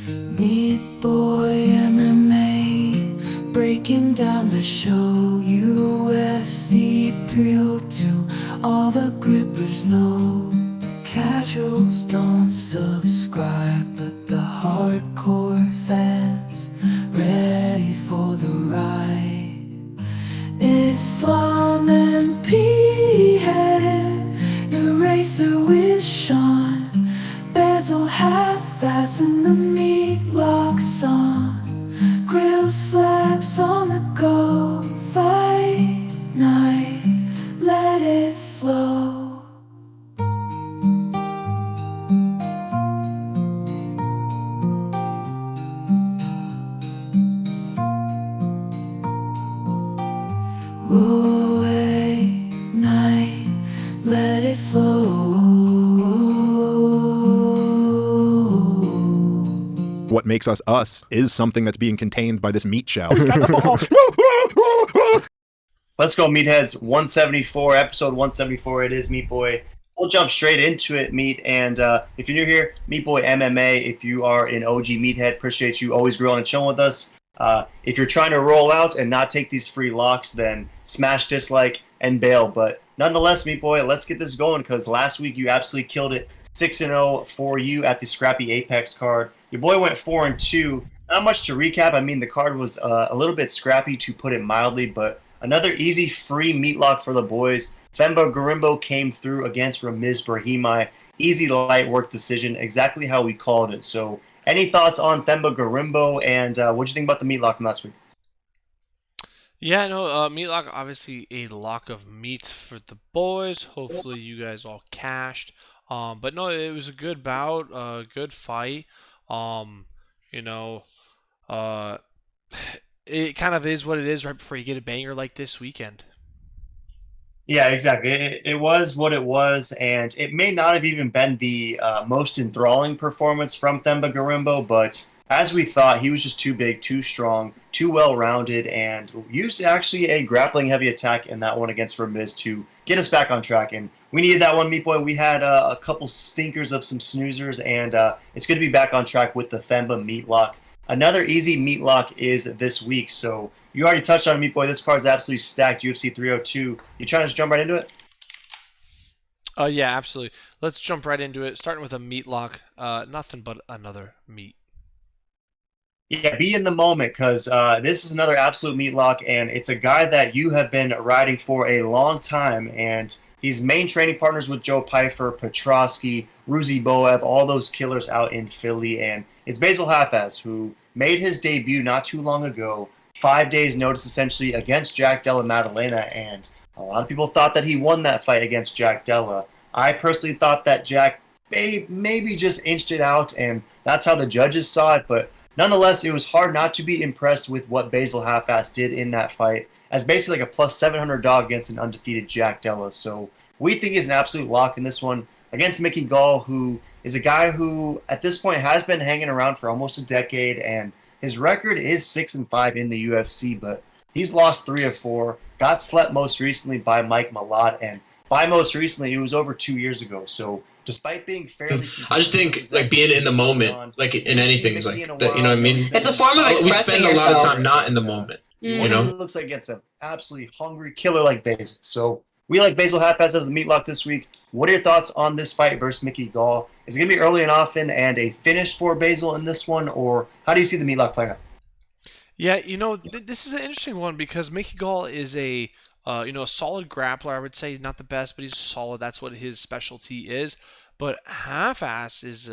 Meat Boy MMA, breaking down the show. UFC 302, all the grippers know. Casuals don't subscribe, but the hardcore fans ready for the ride. Islam and P-headed, eraser with Sean, Basil, Haffez, and the MEATLOCK song. Grill slabs on the go, fight night, let it flow. Away night, let it flow. What makes us us is something that's being contained by this meat shell. Let's go, meatheads. 174, episode 174. It is Meat Boy. We'll jump straight into it, Meat. And if you're new here, Meat Boy MMA. If you are an OG meathead, appreciate you always grilling and chilling with us. If you're trying to roll out and not take these free locks, then smash dislike and bail. But nonetheless, Meat Boy, let's get this going because last week you absolutely killed it. 6-0 for you at the Scrappy Apex card. Your boy went 4-2. Not much to recap. I mean, the card was a little bit scrappy, to put it mildly, but another easy free meat lock for the boys. Themba Gorimbo came through against Ramiz Brahimaj. Easy light work decision, exactly how we called it. So, any thoughts on Themba Gorimbo, and what'd you think about the meat lock from last week? Yeah, no, MEATLOCK, obviously a lock of meat for the boys. Hopefully you guys all cashed. But no, it was a good bout, good fight. Um, you know, uh, it kind of is what it is right before you get a banger like this weekend. Yeah, exactly. It was what it was, and it may not have even been the most enthralling performance from Themba Gorimbo, but as we thought, he was just too big, too strong, too well-rounded, and used actually a grappling-heavy attack in that one against Ramiz to get us back on track. And we needed that one, Meat Boy. We had a couple stinkers of some snoozers, and it's good to be back on track with the Themba meat lock. Another easy meat lock is this week, so you already touched on it, Meat Boy. This card is absolutely stacked. UFC 302. You trying to just jump right into it? Yeah, absolutely. Let's jump right into it. Starting with a MEATLOCK. Nothing but another meat. Yeah, be in the moment because this is another absolute meat lock, and it's a guy that you have been riding for a long time, and he's main training partners with Joe Pyfer, Petrosky, Ruzi Boev, all those killers out in Philly, and it's Basil Haffez, who made his debut not too long ago, 5 days notice essentially against Jack Della Maddalena, and a lot of people thought that he won that fight against Jack Della. I personally thought that Jack maybe just inched it out, and that's how the judges saw it, but nonetheless, it was hard not to be impressed with what Basil Haffaz did in that fight, as basically like a plus 700 dog against an undefeated Jack Della. So we think he's an absolute lock in this one against Mickey Gall, who is a guy who at this point has been hanging around for almost a decade, and his record is 6-5 in the UFC, but he's lost 3 of 4. Got slept most recently by Mike Malott, and by most recently, it was over 2 years ago. So despite being fairly I just think like being in the moment, like in anything, is like that. You know what I mean? It's a form of We expressing spend a lot of yourself. time not in the moment. You know? It looks like against an absolutely hungry killer like Basil. So we like Basil Haffaz as the meat lock this week. What are your thoughts on this fight versus Mickey Gall? Is it going to be early and often and a finish for Basil in this one, or how do you see the meat lock playing out? Yeah, this is an interesting one because Mickey Gall is a solid grappler. I would say not the best, but he's solid. That's what his specialty is. But Half-Ass is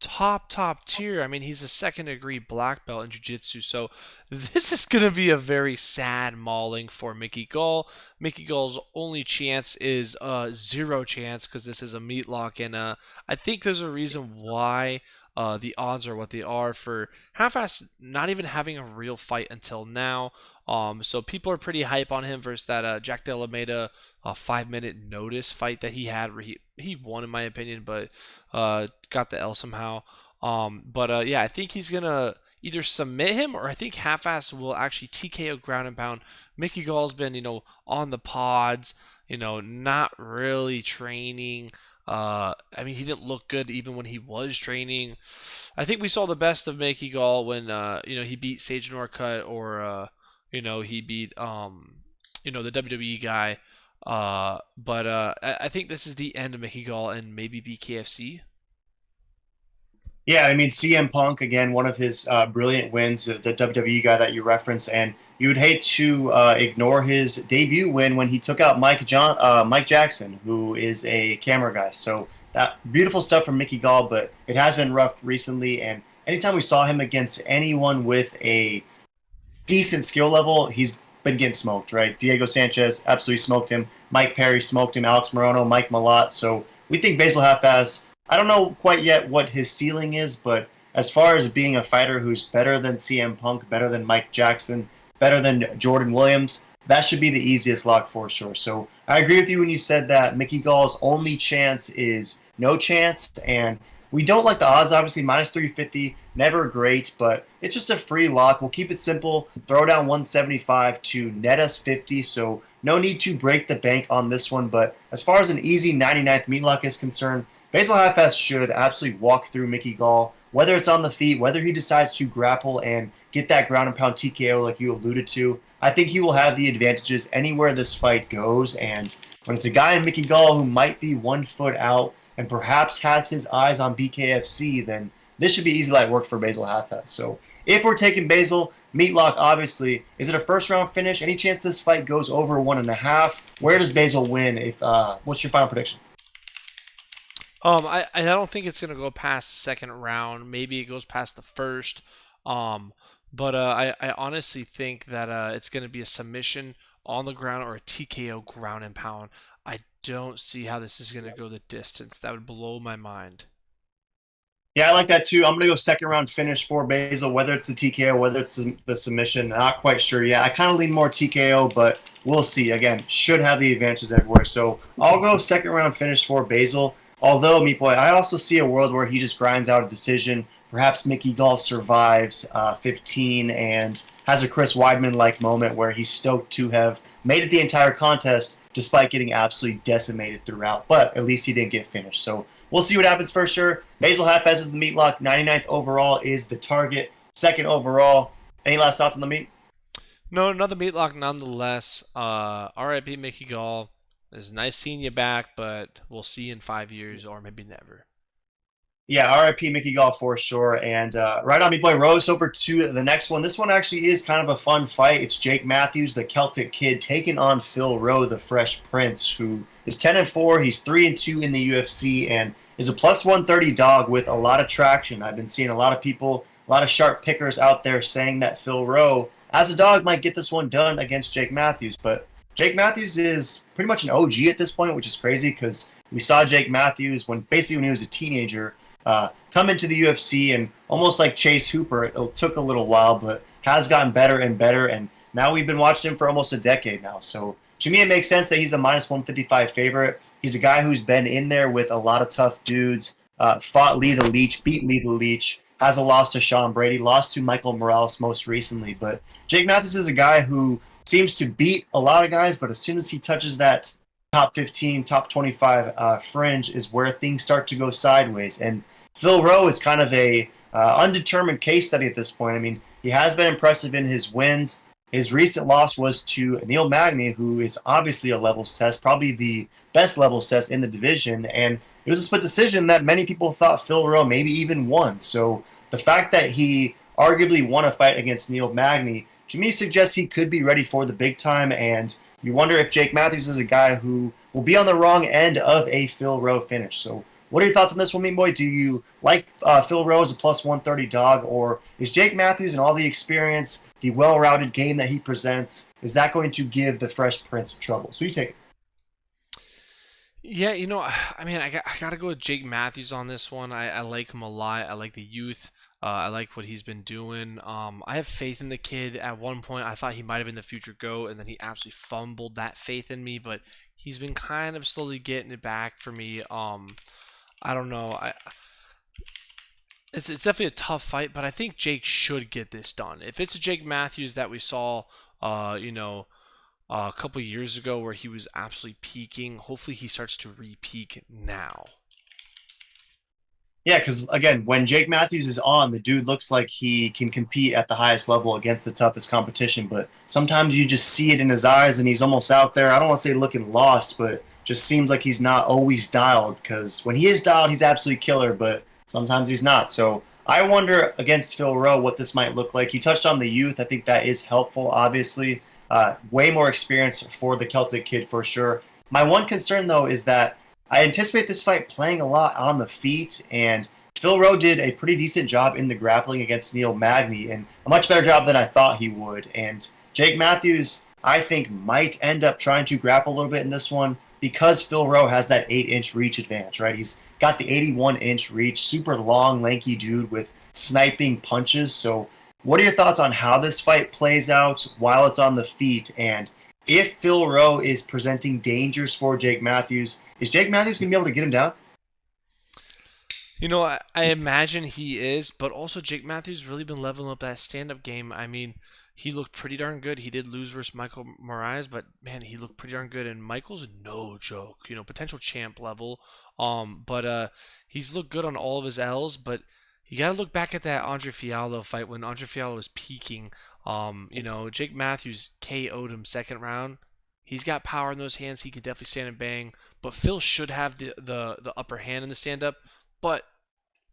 top tier. I mean, he's a second degree black belt in jiu-jitsu. So this is going to be a very sad mauling for Mickey Gall. Mickey Gall's only chance is zero chance because this is a meat lock, and I think there's a reason why the odds are what they are for Half-Ass not even having a real fight until now. So people are pretty hype on him versus that Jack Della made a 5-minute notice fight that he had where he won in my opinion, but got the L somehow. But yeah, I think he's gonna either submit him, or I think Haffez will actually TKO ground and pound. Mickey Gall's been, on the pods, not really training. I mean, he didn't look good even when he was training. I think we saw the best of Mickey Gall when, he beat Sage Northcutt, or, he beat, the WWE guy. But I think this is the end of Mickey Gall and maybe BKFC. Yeah, I mean CM Punk again, one of his brilliant wins, the WWE guy that you referenced, and you would hate to ignore his debut win when he took out Mike Jackson, who is a camera guy. So that beautiful stuff from Mickey Gall, but it has been rough recently. And anytime we saw him against anyone with a decent skill level, he's been getting smoked. Right? Diego Sanchez absolutely smoked him. Mike Perry smoked him. Alex Morono, Mike Malott. So we think Basil Haffez. I don't know quite yet what his ceiling is, but as far as being a fighter who's better than CM Punk, better than Mike Jackson, better than Jordan Williams, that should be the easiest lock for sure. So I agree with you when you said that Mickey Gall's only chance is no chance, and we don't like the odds, obviously, minus 350, never great, but it's just a free lock. We'll keep it simple, throw down 175 to net us 50, so no need to break the bank on this one, but as far as an easy 99th meat lock is concerned, Basil Haffez should absolutely walk through Mickey Gall, whether it's on the feet, whether he decides to grapple and get that ground and pound TKO like you alluded to. I think he will have the advantages anywhere this fight goes. And when it's a guy in Mickey Gall who might be 1 foot out and perhaps has his eyes on BKFC, then this should be easy light work for Basil Haffez. So if we're taking Basil, Meatlock, obviously, is it a first round finish? Any chance this fight goes over 1.5? Where does Basil win? What's your final prediction? I don't think it's gonna go past the second round. Maybe it goes past the first. But I honestly think that it's gonna be a submission on the ground or a TKO ground and pound. I don't see how this is gonna go the distance. That would blow my mind. Yeah, I like that too. I'm going to go second round finish for Basil, whether it's the TKO, whether it's the submission. Not quite sure yet. I kind of lean more TKO, but we'll see. Again, should have the advantages everywhere. So I'll go second round finish for Basil. Although, Meat Boy, I also see a world where he just grinds out a decision. Perhaps Mickey Gall survives 15 and has a Chris Weidman-like moment where he's stoked to have made it the entire contest despite getting absolutely decimated throughout. But at least he didn't get finished. So we'll see what happens for sure. Basil Haffez is the meat lock. 99th overall is the target. Second overall. Any last thoughts on the meat? No, another meat lock nonetheless. RIP Mickey Gall. It's nice seeing you back, but we'll see you in 5 years or maybe never. Yeah, RIP Mickey Gall for sure. And right on, me boy Rose, over to the next one. This one actually is kind of a fun fight. It's Jake Matthews, the Celtic Kid, taking on Phil Rowe, the Fresh Prince, who is 10-4. He's 3-2 in the UFC and is a plus 130 dog with a lot of traction. I've been seeing a lot of people, a lot of sharp pickers out there saying that Phil Rowe, as a dog, might get this one done against Jake Matthews. But Jake Matthews is pretty much an OG at this point, which is crazy because we saw Jake Matthews when he was a teenager come into the UFC, and almost like Chase Hooper, it took a little while, but has gotten better and better, and now we've been watching him for almost a decade now. So to me, it makes sense that he's a minus 155 favorite. He's a guy who's been in there with a lot of tough dudes, fought Lee the Leech, beat Lee the Leech, has a loss to Sean Brady, lost to Michael Morales most recently. But Jake Matthews is a guy who seems to beat a lot of guys, but as soon as he touches that top 15, top 25 fringe is where things start to go sideways. And Phil Rowe is kind of a undetermined case study at this point. I mean, he has been impressive in his wins. His recent loss was to Neil Magny, who is obviously a levels test, probably the best levels test in the division. And it was a split decision that many people thought Phil Rowe maybe even won. So the fact that he arguably won a fight against Neil Magny, to me, suggests he could be ready for the big time. And you wonder if Jake Matthews is a guy who will be on the wrong end of a Phil Rowe finish. So what are your thoughts on this one, Mean Boy? Do you like Phil Rowe as a plus 130 dog, or is Jake Matthews and all the experience, the well-rounded game that he presents, is that going to give the Fresh Prince trouble? So you take it. Yeah, I mean, I got to go with Jake Matthews on this one. I like him a lot. I like the youth. I like what he's been doing. I have faith in the kid. At one point, I thought he might have been the future GOAT, and then he absolutely fumbled that faith in me. But he's been kind of slowly getting it back for me. I don't know. It's definitely a tough fight, but I think Jake should get this done. If it's a Jake Matthews that we saw, you know, a couple years ago where he was absolutely peaking, hopefully he starts to re-peak now. Yeah, because again, when Jake Matthews is on, the dude looks like he can compete at the highest level against the toughest competition. But sometimes you just see it in his eyes, and he's almost out there. I don't want to say looking lost, but just seems like he's not always dialed. Because when he is dialed, he's absolutely killer. But sometimes he's not. So I wonder against Phil Rowe what this might look like. You touched on the youth. I think that is helpful. Obviously, way more experience for the Celtic kid for sure. My one concern though is that I anticipate this fight playing a lot on the feet, and Phil Rowe did a pretty decent job in the grappling against Neil Magny, and a much better job than I thought he would. And Jake Matthews, I think, might end up trying to grapple a little bit in this one because Phil Rowe has that 8-inch reach advantage, right? He's got the 81-inch reach, super long, lanky dude with sniping punches. So, what are your thoughts on how this fight plays out while it's on the feet? And if Phil Rowe is presenting dangers for Jake Matthews, is Jake Matthews going to be able to get him down? You know, I imagine he is, but also Jake Matthews really been leveling up that stand-up game. I mean, he looked pretty darn good. He did lose versus Michael Moraes, but man, he looked pretty darn good. And Michael's no joke, you know, potential champ level. But he's looked good on all of his L's. But you gotta look back at that Andre Fialho fight when Andre Fialho was peaking. You know, Jake Matthews KO'd him second round. He's got power in those hands. He can definitely stand and bang. But Phil should have the upper hand in the stand-up. But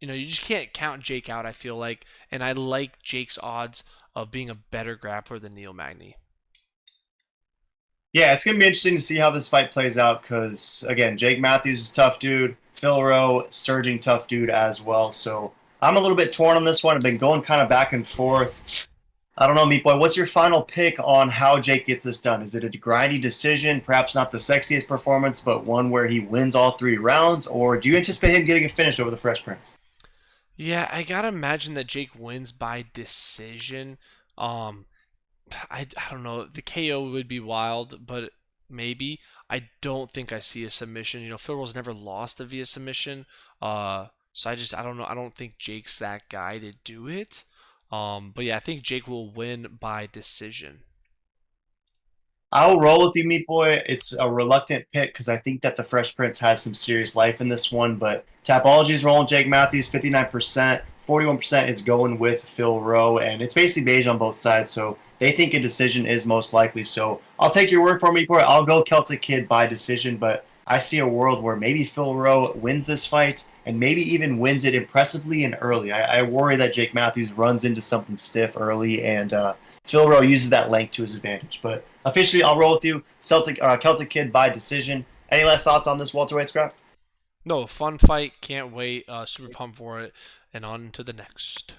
you know, you just can't count Jake out, I feel like. And I like Jake's odds of being a better grappler than Neil Magny. Yeah, it's going to be interesting to see how this fight plays out because, again, Jake Matthews is a tough dude. Phil Rowe, surging tough dude as well. So I'm a little bit torn on this one. I've been going kind of back and forth. I don't know, Meat Boy. What's your final pick on how Jake gets this done? Is it a grindy decision, perhaps not the sexiest performance, but one where he wins all 3 rounds? Or do you anticipate him getting a finish over the Fresh Prince? Yeah, I gotta imagine that Jake wins by decision. Um, I don't know. The KO would be wild, but maybe. I don't think I see a submission. You know, Phil Rowe's never lost a via submission. So I don't know. I don't think Jake's that guy to do it. But yeah, I think Jake will win by decision. I'll roll with you, Meat Boy. It's a reluctant pick because I think that the Fresh Prince has some serious life in this one. But Tapology is rolling Jake Matthews 59%. 41% is going with Phil Rowe, and it's basically beige on both sides. So they think a decision is most likely. So I'll take your word for me, boy. I'll go Celtic Kid by decision, but I see a world where maybe Phil Rowe wins this fight and maybe even wins it impressively and early. I worry that Jake Matthews runs into something stiff early, and Phil Rowe uses that length to his advantage. But officially, I'll roll with you. Celtic Kid by decision. Any last thoughts on this welterweight scrap? No, fun fight. Can't wait. Super pumped for it. And on to the next.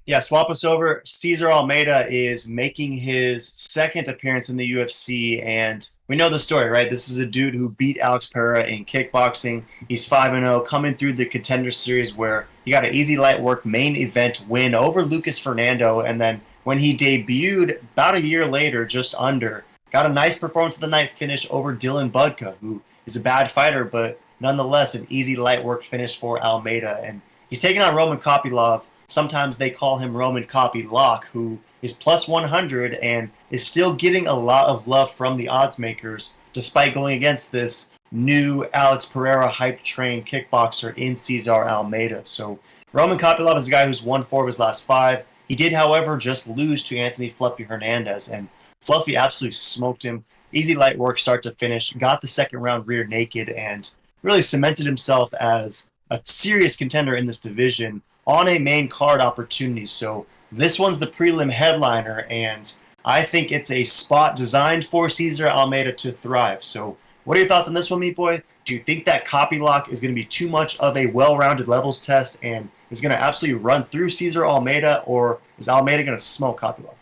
Yeah, swap us over. Cesar Almeida is making his second appearance in the UFC, and we know the story, right? This is a dude who beat Alex Pereira in kickboxing. He's 5-0, coming through the Contender Series where he got an easy light work main event win over Lucas Fernando, and then when he debuted about a year later, just under, got a nice performance of the night finish over Dylan Budka, who is a bad fighter, but nonetheless an easy light work finish for Almeida. And he's taking on Roman Kopylov. Sometimes they call him Roman Kopylock, who is plus 100 and is still getting a lot of love from the odds makers, despite going against this new Alex Pereira hype train kickboxer in Cesar Almeida. So Roman Kopylov is a guy who's won 4 of his last 5. He did, however, just lose to Anthony Fluffy Hernandez, and Fluffy absolutely smoked him. Easy light work start to finish, got the second round rear naked, and really cemented himself as a serious contender in this division on a main card opportunity. So this one's the prelim headliner, and I think it's a spot designed for Cesar Almeida to thrive. So what are your thoughts on this one, Meat Boy? Do you think that Kopylock is going to be too much of a well-rounded levels test and is going to absolutely run through Cesar Almeida, or is Almeida going to smoke Kopylock?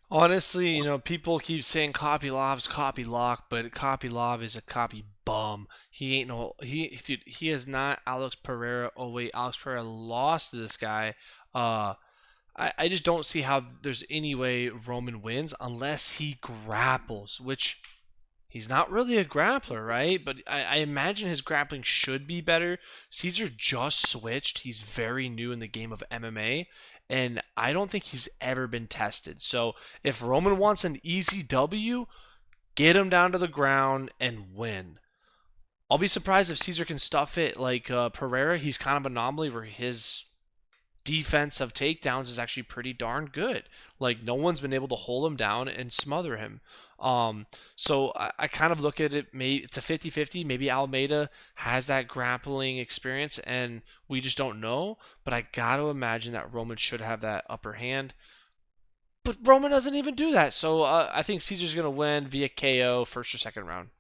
Honestly, you know, people keep saying Kopylov's Kopylock, but Kopylov is a copy bum. He ain't no dude, he is not Alex Pereira. Oh wait, Alex Pereira lost to this guy. I just don't see how there's any way Roman wins unless he grapples, which He's not really a grappler, right? But I imagine his grappling should be better. Caesar just switched. He's very new in the game of MMA, and I don't think he's ever been tested. So if Roman wants an easy W, get him down to the ground and win. I'll be surprised if Caesar can stuff it like Pereira. He's kind of an anomaly where his defense of takedowns is actually pretty darn good. Like no one's been able to hold him down and smother him. So I kind of look at it. Maybe it's a 50-50. Maybe Almeida has that grappling experience, and we just don't know. But I got to imagine that Roman should have that upper hand. But Roman doesn't even do that. So I think Caesar's gonna win via KO first or second round.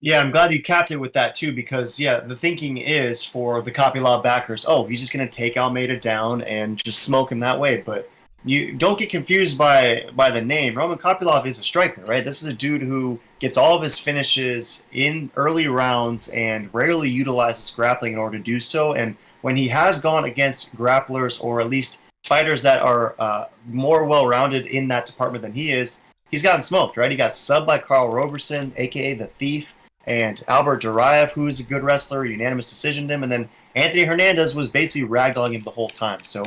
Yeah, I'm glad you capped it with that too, because yeah, the thinking is for the Kopylov backers, oh, he's just going to take Almeida down and just smoke him that way. But you don't get confused by the name. Roman Kopylov is a striker, right? This is a dude who gets all of his finishes in early rounds and rarely utilizes grappling in order to do so. And when he has gone against grapplers, or at least fighters that are more well-rounded in that department than he is, he's gotten smoked, right? He got subbed by Carl Roberson, aka the Thief, and Albert Duraev, who's a good wrestler, unanimous decisioned him, and then Anthony Hernandez was basically ragdolling him the whole time. So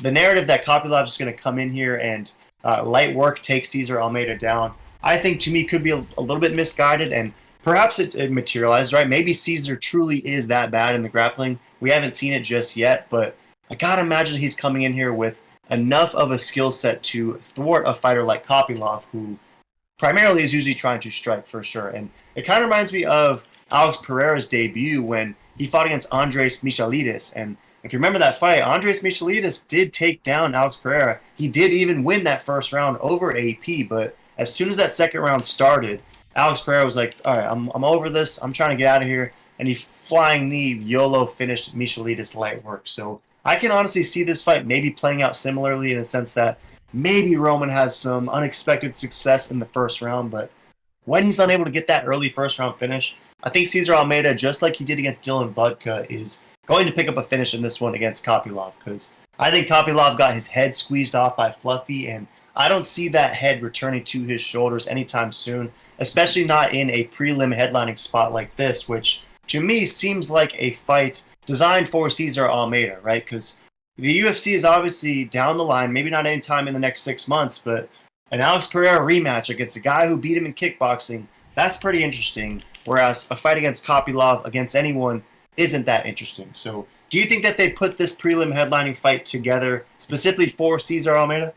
the narrative that Kopylov's just going to come in here and light work, take Cesar Almeida down, I think to me could be a little bit misguided, and perhaps it materialized, right? Maybe Cesar truly is that bad in the grappling. We haven't seen it just yet, but I gotta imagine he's coming in here with enough of a skill set to thwart a fighter like Kopylov, who primarily is usually trying to strike for sure. And it kind of reminds me of Alex Pereira's debut when he fought against Andres Michailidis. And if you remember that fight, Andres Michailidis did take down Alex Pereira. He did even win that first round over AP, but as soon as that second round started, Alex Pereira was like, all right, I'm over this. I'm trying to get out of here. And he flying knee YOLO finished Michailidis light work. So I can honestly see this fight maybe playing out similarly in the sense that maybe Roman has some unexpected success in the first round, but when he's unable to get that early first round finish, I think Cesar Almeida, just like he did against Dylan Budka, is going to pick up a finish in this one against Kopylov, because I think Kopylov got his head squeezed off by Fluffy, and I don't see that head returning to his shoulders anytime soon, especially not in a prelim headlining spot like this, which to me seems like a fight designed for Cesar Almeida, right? Because the UFC is obviously down the line, maybe not anytime in the next 6 months, but an Alex Pereira rematch against a guy who beat him in kickboxing, that's pretty interesting, whereas a fight against Kopylov against anyone isn't that interesting. So do you think that they put this prelim headlining fight together specifically for Cesar Almeida?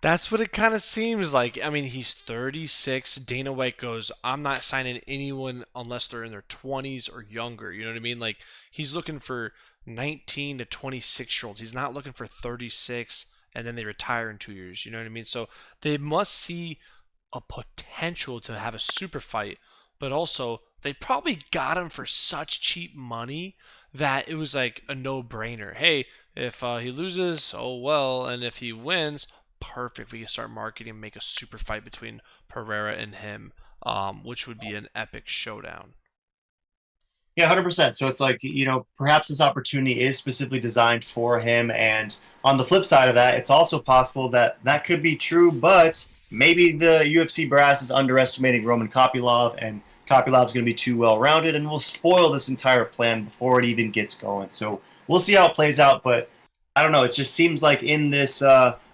That's what it kind of seems like. I mean, he's 36. Dana White goes, I'm not signing anyone unless they're in their 20s or younger. You know what I mean? Like, he's looking for 19 to 26-year-olds. He's not looking for 36 and then they retire in 2 years. You know what I mean? So they must see a potential to have a super fight, but also they probably got him for such cheap money that it was like a no-brainer. Hey, if he loses, oh well, and if he wins, perfect. We can start marketing and make a super fight between Pereira and him, which would be an epic showdown. Yeah, 100%. So it's like, perhaps this opportunity is specifically designed for him. And on the flip side of that, it's also possible that that could be true, but maybe the UFC brass is underestimating Roman Kopylov, and Kopylov's going to be too well-rounded and will spoil this entire plan before it even gets going. So we'll see how it plays out, but I don't know. It just seems like in this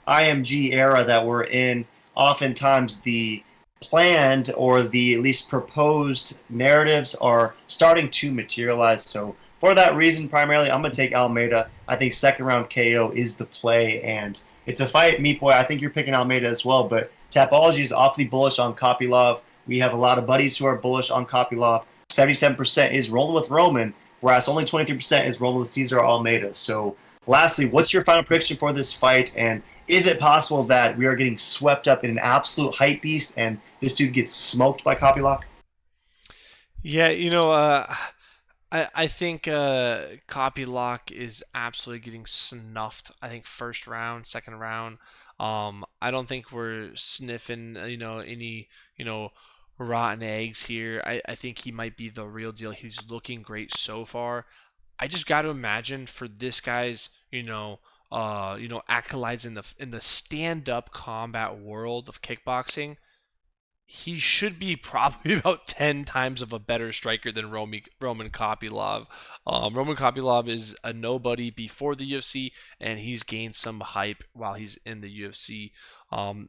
IMG era that we're in, oftentimes the planned or the at least proposed narratives are starting to materialize. So for that reason, primarily, I'm going to take Almeida. I think second round KO is the play, and it's a fight, Meat Boy. I think you're picking Almeida as well, but Tapology is awfully bullish on Kopylov. We have a lot of buddies who are bullish on Kopylov. 77% is rolling with Roman, whereas only 23% is rolling with Cesar Almeida. So lastly, what's your final prediction for this fight, and is it possible that we are getting swept up in an absolute hype beast and this dude gets smoked by Kopylov? Yeah, I think Kopylov is absolutely getting snuffed. I think first round, second round. I don't think we're sniffing, any, rotten eggs here. I think he might be the real deal. He's looking great so far. I just got to imagine for this guy's, accolades in the stand-up combat world of kickboxing, he should be probably about 10 times of a better striker than Roman Kopylov. Roman Kopylov is a nobody before the UFC, and he's gained some hype while he's in the UFC.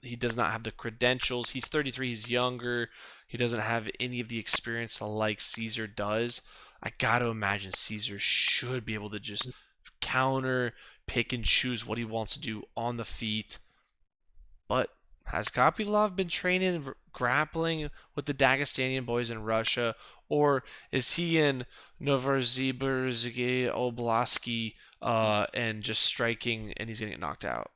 He does not have the credentials. He's 33, he's younger. He doesn't have any of the experience like Caesar does. I got to imagine Caesar should be able to just counter, pick and choose what he wants to do on the feet. But has Kopylov been training grappling with the Dagestanian boys in Russia, or is he in Novosibirsk Oblast and just striking and he's going to get knocked out?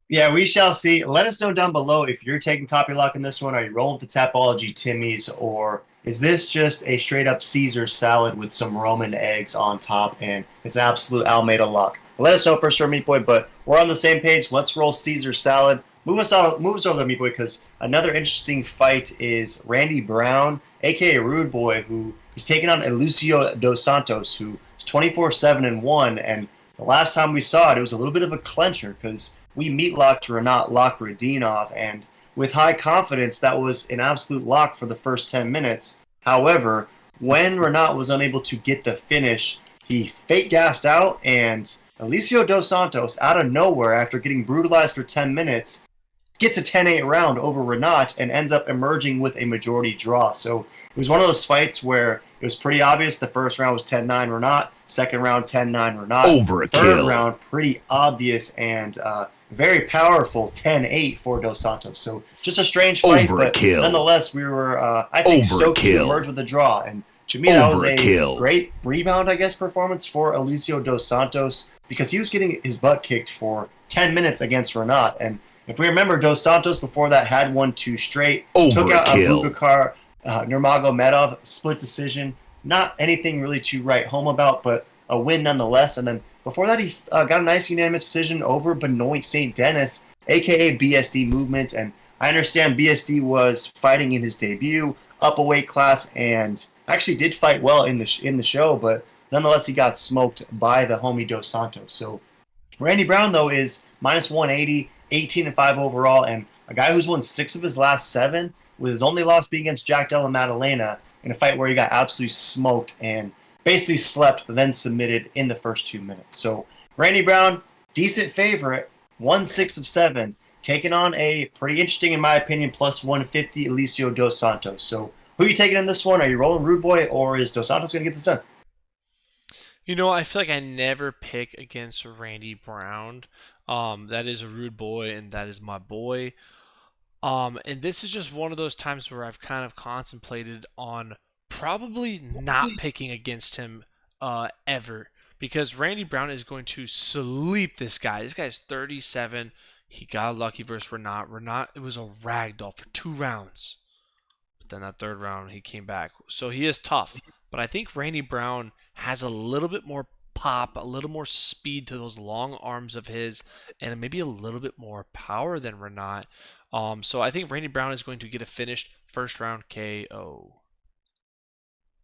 Yeah, we shall see. Let us know down below if you're taking Kopylov in this one. Are you rolling with the Tapology Timmies, or is this just a straight-up Caesar salad with some Roman eggs on top, and it's absolute Almeida luck? Let us know for sure, Meat Boy, but we're on the same page. Let's roll Caesar salad. Move us over there, Meat Boy, because another interesting fight is Randy Brown, a.k.a. Rude Boy, who is taking on Elucio Dos Santos, who is 24-7-1, and the last time we saw it, it was a little bit of a clincher, because we meatlocked Rinat Lokhradinov, and with high confidence, that was an absolute lock for the first 10 minutes. However, when Rinat was unable to get the finish, he fake gassed out, and Elucio Dos Santos, out of nowhere, after getting brutalized for 10 minutes, gets a 10-8 round over Rinat and ends up emerging with a majority draw. So it was one of those fights where it was pretty obvious. The first round was 10-9 Rinat, second round 10-9 Rinat. Overkill. Third round, pretty obvious and very powerful 10-8 for Dos Santos. So just a strange fight, Overkill. but nonetheless, we were, I think, stoked to emerge with a draw. And to me, that was a great rebound, I guess, performance for Elucio Dos Santos, because he was getting his butt kicked for 10 minutes against Rinat. And if we remember, Dos Santos before that had 1-2 straight, took out Abubakar Nurmagomedov, split decision. Not anything really to write home about, but a win nonetheless. And then before that, he got a nice unanimous decision over Benoit St. Denis, a.k.a. BSD Movement. And I understand BSD was fighting in his debut, up a weight class, and actually did fight well in the show, but nonetheless, he got smoked by the homie Dos Santos. So Randy Brown, though, is minus 180, 18-5 overall, and a guy who's won 6 of his last 7, with his only loss being against Jack Della Maddalena in a fight where he got absolutely smoked and basically slept, but then submitted in the first 2 minutes. So Randy Brown, decent favorite, 1-6 of 7, taking on a pretty interesting, in my opinion, plus 150 Elucio Dos Santos. So who are you taking in this one? Are you rolling Rude Boy, or is Dos Santos going to get this done? You know, I feel like I never pick against Randy Brown. That is a Rude Boy, and that is my boy. And this is just one of those times where I've kind of contemplated on probably not picking against him ever, because Randy Brown is going to sleep this guy. This guy's 37. He got lucky versus Rinat. Rinat, it was a ragdoll for 2 rounds. But then that 3rd round, he came back. So he is tough. But I think Randy Brown has a little bit more pop, a little more speed to those long arms of his, and maybe a little bit more power than Rinat. So I think Randy Brown is going to get a finished first round KO.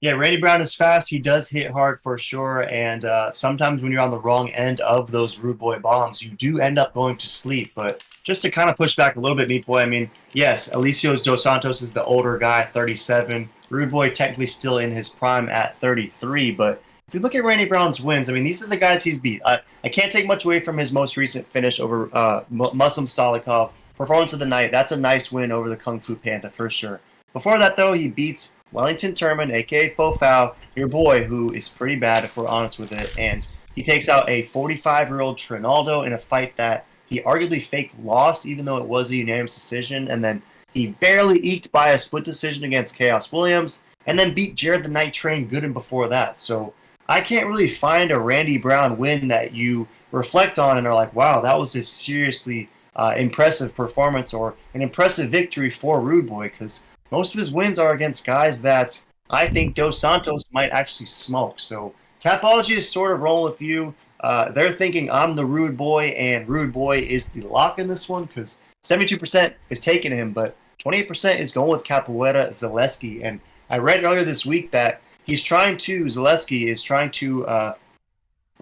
Yeah, Randy Brown is fast. He does hit hard for sure. And sometimes when you're on the wrong end of those Rude Boy bombs, you do end up going to sleep. But just to kind of push back a little bit, Meat Boy, I mean, yes, Elucio Dos Santos is the older guy, 37. Rude Boy technically still in his prime at 33. But if you look at Randy Brown's wins, I mean, these are the guys he's beat. I can't take much away from his most recent finish over Muslim Salikov. Performance of the night, that's a nice win over the Kung Fu Panda for sure. Before that, though, he beats Wellington Turman, a.k.a. Fofao, your boy, who is pretty bad if we're honest with it. And he takes out a 45-year-old Trinaldo in a fight that he arguably fake lost, even though it was a unanimous decision. And then he barely eked by a split decision against Chaos Williams, and then beat Jared the Night Train Gooden before that. So I can't really find a Randy Brown win that you reflect on and are like, wow, that was a seriously impressive performance or an impressive victory for Rude Boy, because most of his wins are against guys that I think Dos Santos might actually smoke. So Tapology is sort of rolling with you. They're thinking I'm the Rude Boy, and Rude Boy is the lock in this one, because 72% is taking him, but 28% is going with Capoeira Zaleski. And I read earlier this week that Zaleski is trying to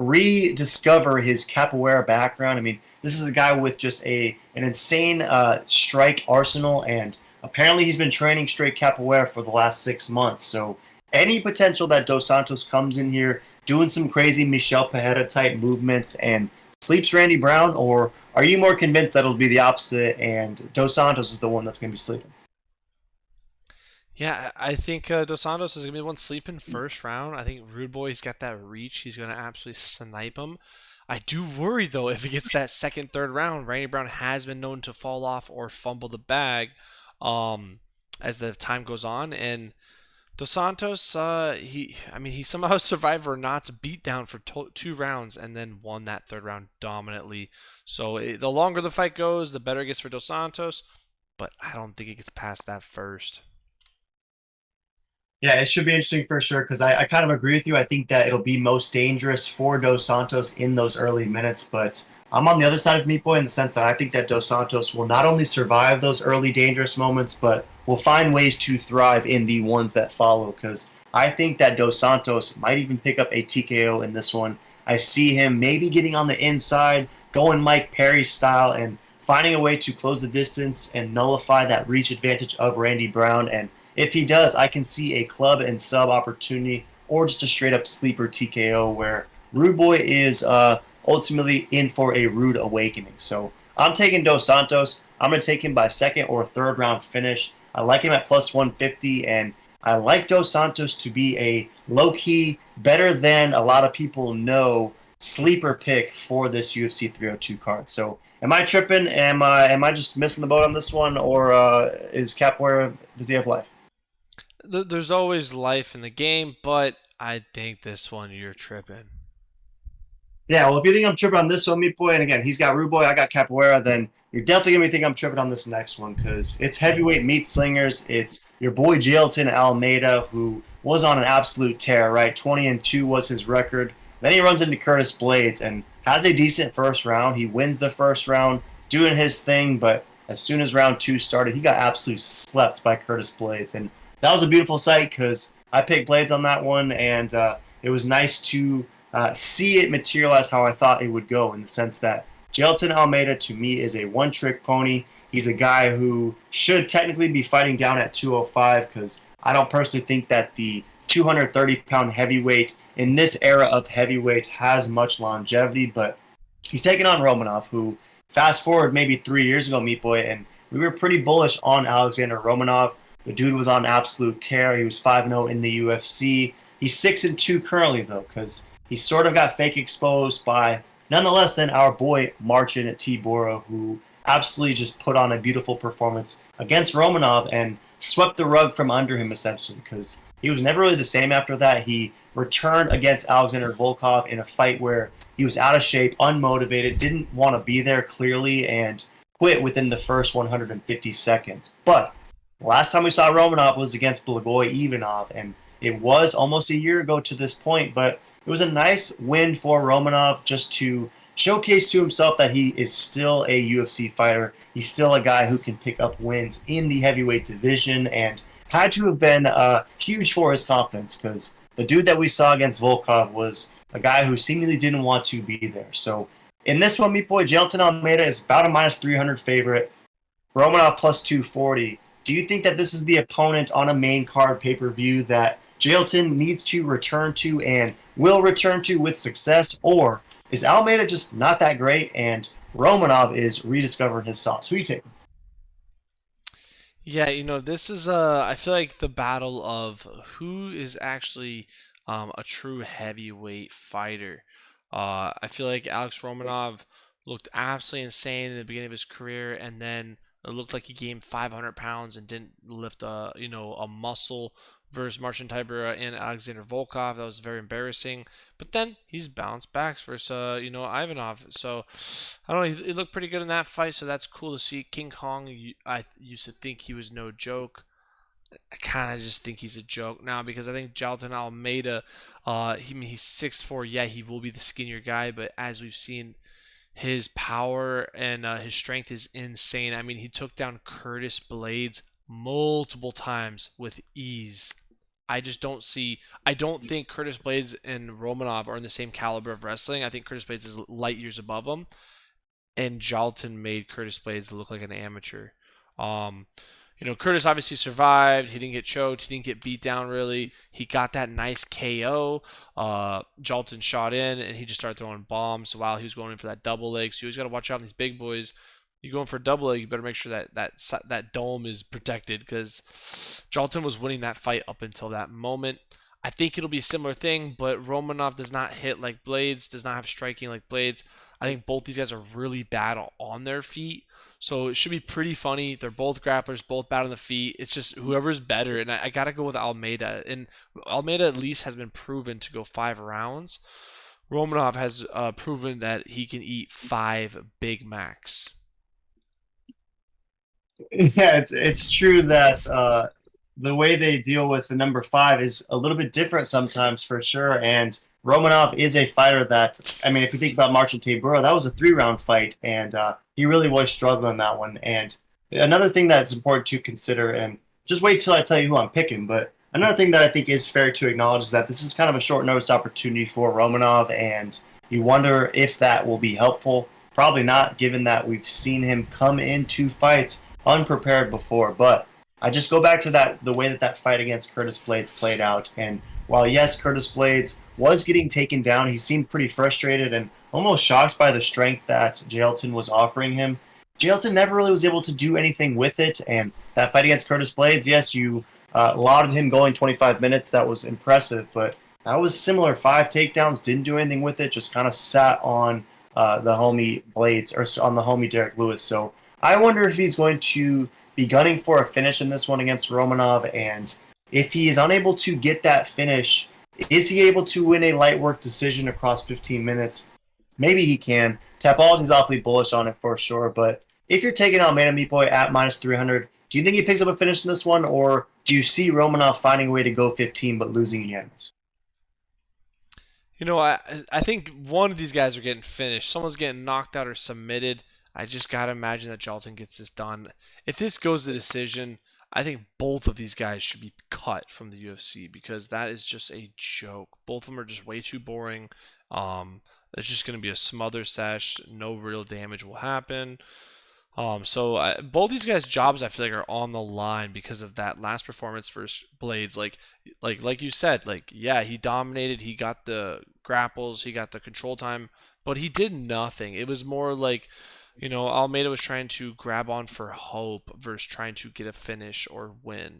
rediscover his capoeira background. I mean, this is a guy with just an insane strike arsenal, and apparently he's been training straight capoeira for the last 6 months. So any potential that Dos Santos comes in here doing some crazy Michel Pereira type movements and sleeps Randy Brown, or are you more convinced that it'll be the opposite and Dos Santos is the one that's going to be sleeping? Yeah, I think Dos Santos is gonna be the one sleeping first round. I think Rude Boy's got that reach. He's gonna absolutely snipe him. I do worry though if he gets that second, third round. Randy Brown has been known to fall off or fumble the bag, um, as the time goes on. And Dos Santos, I mean, he somehow survived Renat's beatdown for 2 rounds and then won that third round dominantly. So the longer the fight goes, the better it gets for Dos Santos. But I don't think it gets past that first. Yeah, it should be interesting for sure because I kind of agree with you. I think that it'll be most dangerous for Dos Santos in those early minutes, but I'm on the other side of Meat Boy in the sense that I think that Dos Santos will not only survive those early dangerous moments, but will find ways to thrive in the ones that follow because I think that Dos Santos might even pick up a TKO in this one. I see him maybe getting on the inside, going Mike Perry style, and finding a way to close the distance and nullify that reach advantage of Randy Brown. And if he does, I can see a club and sub opportunity or just a straight up sleeper TKO where Rude Boy is ultimately in for a rude awakening. So I'm taking Dos Santos. I'm going to take him by second or third round finish. I like him at plus 150, and I like Dos Santos to be a low key, better than a lot of people know, sleeper pick for this UFC 302 card. So am I tripping? Am I just missing the boat on this one, or is Capoeira, does he have life? There's always life in the game, but I think this one you're tripping. Yeah, well, if you think I'm tripping on this one, Meat Boy, and again, he's got Rude Boy, I got Capoeira, then you're definitely going to think I'm tripping on this next one because it's heavyweight meat slingers. It's your boy Jailton Almeida, who was on an absolute tear, right? 20-2 was his record. Then he runs into Curtis Blades and has a decent first round. He wins the first round, doing his thing, but as soon as round two started, he got absolutely slept by Curtis Blades. And that was a beautiful sight because I picked Blades on that one, and it was nice to see it materialize how I thought it would go in the sense that Jailton Almeida to me is a one-trick pony. He's a guy who should technically be fighting down at 205 because I don't personally think that the 230-pound heavyweight in this era of heavyweight has much longevity, but he's taking on Romanov, who fast forward maybe 3 years ago, Meat Boy, and we were pretty bullish on Alexander Romanov. The dude was on absolute tear. He was 5-0 in the UFC. He's 6-2 currently, though, because he sort of got fake exposed by, nonetheless, then our boy Marcin Tybura, who absolutely just put on a beautiful performance against Romanov and swept the rug from under him, essentially, because he was never really the same after that. He returned against Alexander Volkov in a fight where he was out of shape, unmotivated, didn't want to be there clearly, and quit within the first 150 seconds. But last time we saw Romanov was against Blagoy Ivanov, and it was almost a year ago to this point, but it was a nice win for Romanov just to showcase to himself that he is still a UFC fighter. He's still a guy who can pick up wins in the heavyweight division and had to have been huge for his confidence because the dude that we saw against Volkov was a guy who seemingly didn't want to be there. So in this one, Meat Boy, Jailton Almeida is about a minus 300 favorite. Romanov plus 240. Do you think that this is the opponent on a main card pay-per-view that Jailton needs to return to and will return to with success, or is Almeida just not that great and Romanov is rediscovering his sauce? Who you taking? Yeah, this is I feel like the battle of who is actually a true heavyweight fighter. I feel like Alex Romanov looked absolutely insane in the beginning of his career, and then it looked like he gained 500 pounds and didn't lift a muscle versus Marcin Tybura and Alexander Volkov. That was very embarrassing. But then he's bounced back versus Ivanov. So I don't know. He looked pretty good in that fight, so that's cool to see. King Kong, I used to think he was no joke. I kind of just think he's a joke now because I think Jailton Almeida, he's 6'4". Yeah, he will be the skinnier guy, but as we've seen, his power and his strength is insane. I mean, he took down Curtis Blades multiple times with ease. I just don't see. I don't think Curtis Blades and Romanov are in the same caliber of wrestling. I think Curtis Blades is light years above them, and Jalton made Curtis Blades look like an amateur. Um, Curtis obviously survived. He didn't get choked. He didn't get beat down really. He got that nice KO. Jalton shot in, and he just started throwing bombs while he was going in for that double leg. So you always got to watch out on these big boys. You go in for a double leg, you better make sure that dome is protected, because Jalton was winning that fight up until that moment. I think it'll be a similar thing, but Romanov does not hit like Blades, does not have striking like Blades. I think both these guys are really bad on their feet. So it should be pretty funny. They're both grapplers, both bad on the feet. It's just whoever's better. And I got to go with Almeida. And Almeida at least has been proven to go 5 rounds. Romanov has proven that he can eat 5 Big Macs. Yeah, it's true that the way they deal with the number 5 is a little bit different sometimes, for sure. And Romanov is a fighter that, I mean, if you think about Marcin Tybura, that was a 3-round fight, and he really was struggling that one. And another thing that's important to consider, and just wait till I tell you who I'm picking, but another thing that I think is fair to acknowledge is that this is kind of a short notice opportunity for Romanov, and you wonder if that will be helpful. Probably not, given that we've seen him come into fights unprepared before. But I just go back to the way that fight against Curtis Blades played out. And while, yes, Curtis Blades was getting taken down, he seemed pretty frustrated and almost shocked by the strength that Jalton was offering him. Jalton never really was able to do anything with it. And that fight against Curtis Blades, yes, you lauded him going 25 minutes. That was impressive. But that was similar. 5 takedowns, didn't do anything with it, just kind of sat on the homie Blades, or on the homie Derek Lewis. So I wonder if he's going to be gunning for a finish in this one against Romanov, and if he is unable to get that finish, is he able to win a light work decision across 15 minutes? Maybe he can. Tapology's awfully bullish on it for sure, but if you're taking Almeida Meat Boy at -300, do you think he picks up a finish in this one, or do you see Romanov finding a way to go 15 but losing unanimous? I think one of these guys are getting finished. Someone's getting knocked out or submitted. I just got to imagine that Jalton gets this done. If this goes to decision, I think both of these guys should be cut from the UFC, because that is just a joke. Both of them are just way too boring. It's just going to be a smother sesh. No real damage will happen. Both these guys' jobs, I feel like, are on the line because of that last performance versus Blades. Like you said, yeah, he dominated. He got the grapples. He got the control time, but he did nothing. It was more like, Almeida was trying to grab on for hope versus trying to get a finish or win,